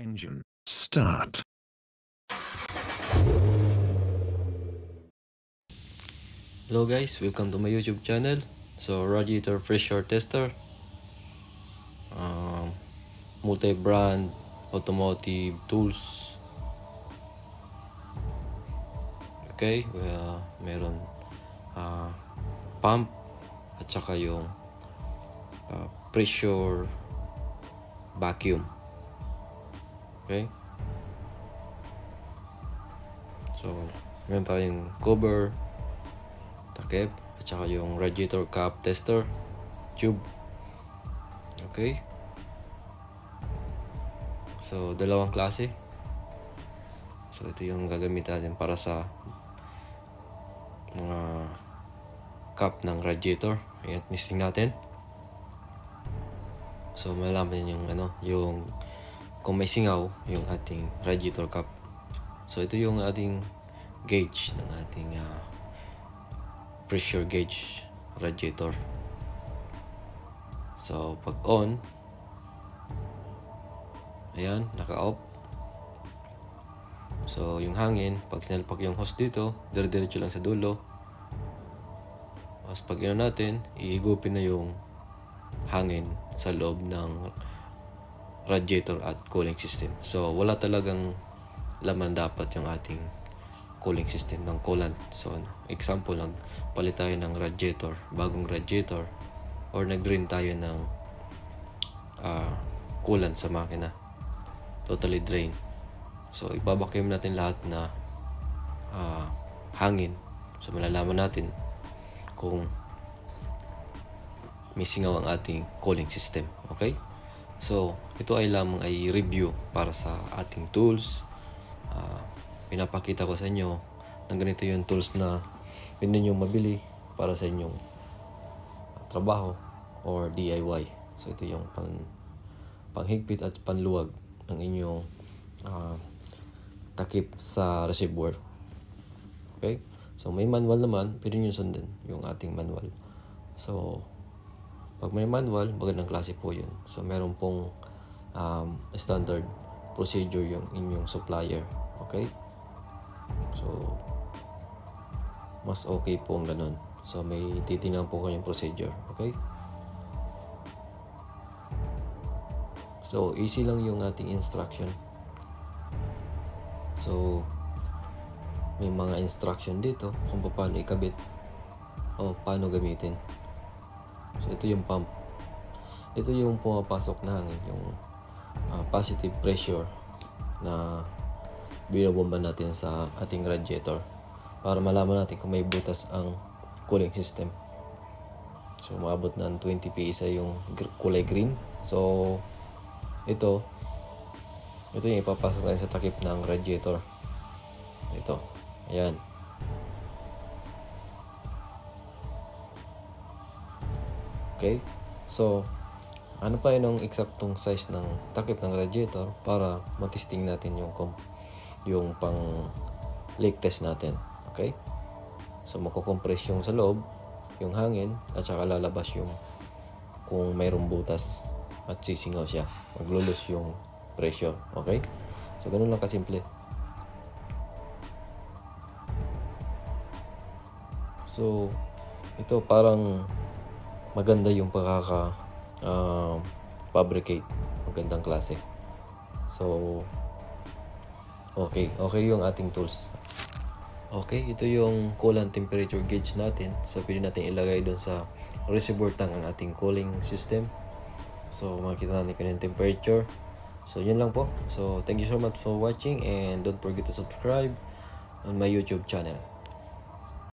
Engine start. Hello guys, welcome to my YouTube channel. So radiator pressure tester, multi-brand automotive tools. Okay, meron pump at saka yung pressure vacuum. Okay, so meron tayong cover, takip, at saka yung radiator cap tester tube. Okay, so dalawang klase. So ito yung gagamitin natin para sa mga cap ng radiator. Ayan, testing natin. So malaman yung yung kung may singaw yung ating radiator cap. So ito yung ating gauge ng ating pressure gauge radiator. So pag on, ayan, naka-off. So yung hangin, pag sinalpak yung hose dito, dire-diretso lang sa dulo. Tapos pag natin, ihigupin na yung hangin sa loob ng radiator at cooling system. So wala talagang laman dapat yung ating cooling system ng coolant. So example, nagpalit tayo ng radiator, bagong radiator, or nag-drain tayo ng coolant sa makina, totally drain. So ibabacuum natin lahat na hangin. So malalaman natin kung may singaw ang ating cooling system. Okay, so ito ay lamang ay review para sa ating tools. Pinapakita ko sa inyo na ganito yung tools na pwede nyo mabili para sa inyong trabaho or DIY. So ito yung panghigpit at panluwag ng inyong takip sa reservoir. Okay, so may manual naman, pwede nyo sundin yung ating manual. So pag may manual, magandang klase po yun. So meron pong standard procedure yung inyong supplier. Okay, so mas okay po ang ganun. So may titingnan po kayong procedure. Okay, so easy lang yung ating instruction. So may mga instruction dito kung paano ikabit o paano gamitin. So ito yung pump. Ito yung pumapasok na hangin, yung positive pressure na binobomba natin sa ating radiator para malaman natin kung may butas ang cooling system. So maabot na ng 20 PSI yung kulay green. So ito yung ipapasok natin sa takip ng radiator. Ito, ayan. Okay, so ano pa yun ang eksaktong size ng takip ng radiator para matesting natin yung pang leak test natin. Okay, so makukompress yung sa loob, yung hangin, at saka lalabas yung kung mayroong butas at sisingaw siya, maglulus yung pressure. Okay, so ganun lang kasimple. So ito parang maganda yung fabricate, magandang klase. So okay yung ating tools. Okay, ito yung coolant temperature gauge natin. So pwede natin ilagay doon sa reservoir tank ang ating cooling system. So makikita natin kung yung temperature. So yun lang po. So thank you so much for watching, and don't forget to subscribe on my YouTube channel.